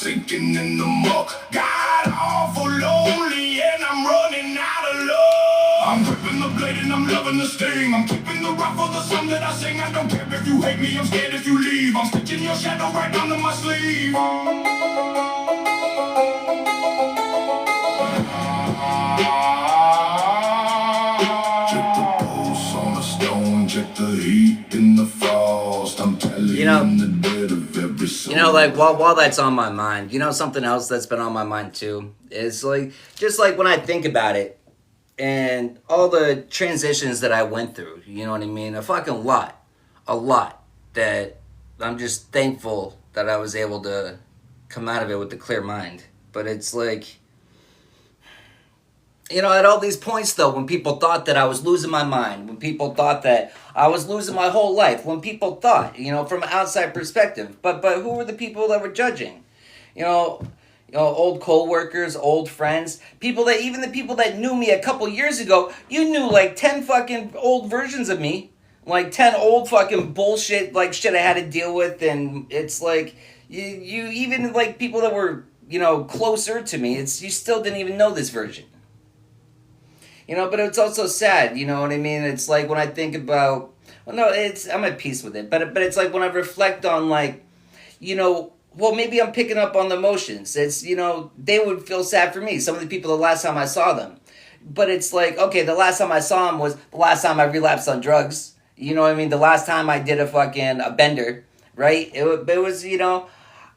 Sinking in the muck, got awful lonely and I'm running out of love. I'm gripping the blade and I'm loving the sting. I'm keeping the rock for the song that I sing. I don't care if you hate me, I'm scared if you leave. I'm stitching your shadow right under my sleeve. Check the pulse on the stone, check the heat in the frost. I'm telling you, in the dead of every soul. Like while that's on my mind, something else that's been on my mind too is like just like when I think about it and all the transitions that I went through. You know what I mean? A lot that I'm just thankful that I was able to come out of it with a clear mind. But it's like, at all these points though, when people thought that I was losing my mind, when people thought that I was losing my whole life, when people thought, from an outside perspective, but who were the people that were judging? Old co-workers, old friends, even the people that knew me a couple years ago, you knew like 10 fucking old versions of me, like 10 old fucking bullshit, like shit I had to deal with, and it's like, you even like people that were, closer to me, you still didn't even know this version. But it's also sad, you know what I mean? It's like when I think about, I'm at peace with it, but it's like when I reflect on like, well, maybe I'm picking up on the emotions. It's, they would feel sad for me. Some of the people the last time I saw them. But it's like, okay, the last time I saw them was the last time I relapsed on drugs. You know what I mean? The last time I did a bender, right? It was,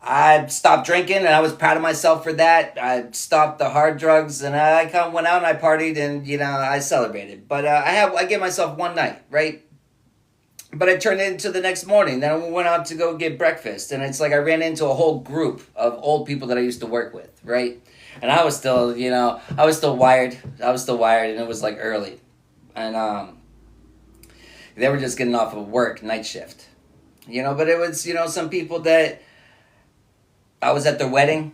I stopped drinking and I was proud of myself for that. I stopped the hard drugs and I kind of went out and I partied and, I celebrated. But I gave myself one night, right? But it turned into the next morning. Then we went out to go get breakfast. And it's like I ran into a whole group of old people that I used to work with, right? And I was still, I was still wired. And it was like early. And they were just getting off of work, night shift. But it was, some people that I was at their wedding.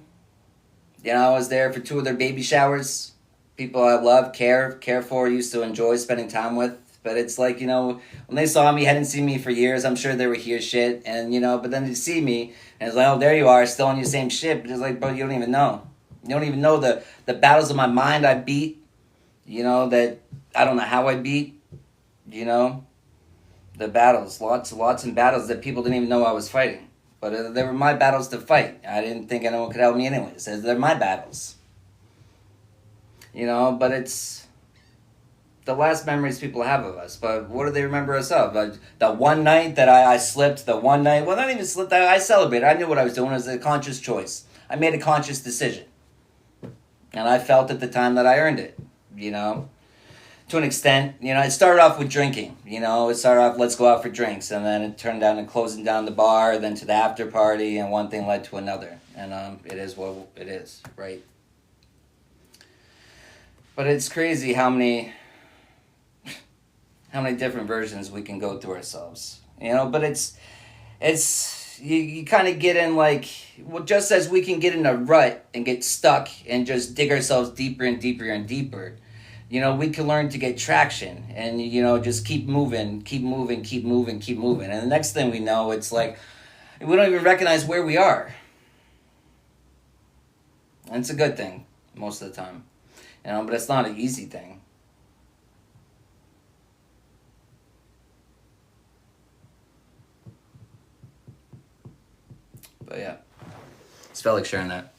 I was there for 2 of their baby showers. People I love, care for, used to enjoy spending time with. But it's like, when they saw me, hadn't seen me for years, I'm sure they were here shit. And, but then they see me, and it's like, oh, there you are, still on your same shit. But it's like, bro, you don't even know. You don't even know the battles of my mind I beat. That I don't know how I beat. The battles, lots and battles that people didn't even know I was fighting. But they were my battles to fight. I didn't think anyone could help me anyways. They're my battles. But it's the last memories people have of us. But what do they remember us of? The one night that I slipped, well, not even slipped, I celebrated. I knew what I was doing. It was a conscious choice. I made a conscious decision. And I felt at the time that I earned it, To an extent, it started off with drinking, it started off, let's go out for drinks, and then it turned down to closing down the bar, then to the after party, and one thing led to another, and it is what it is, right? But it's crazy how many different versions we can go through ourselves, but you kind of get in like, well, just as we can get in a rut and get stuck and just dig ourselves deeper and deeper and deeper, we can learn to get traction and, just keep moving. And the next thing we know, it's like, we don't even recognize where we are. And it's a good thing most of the time, but it's not an easy thing. But yeah, just felt like sharing that.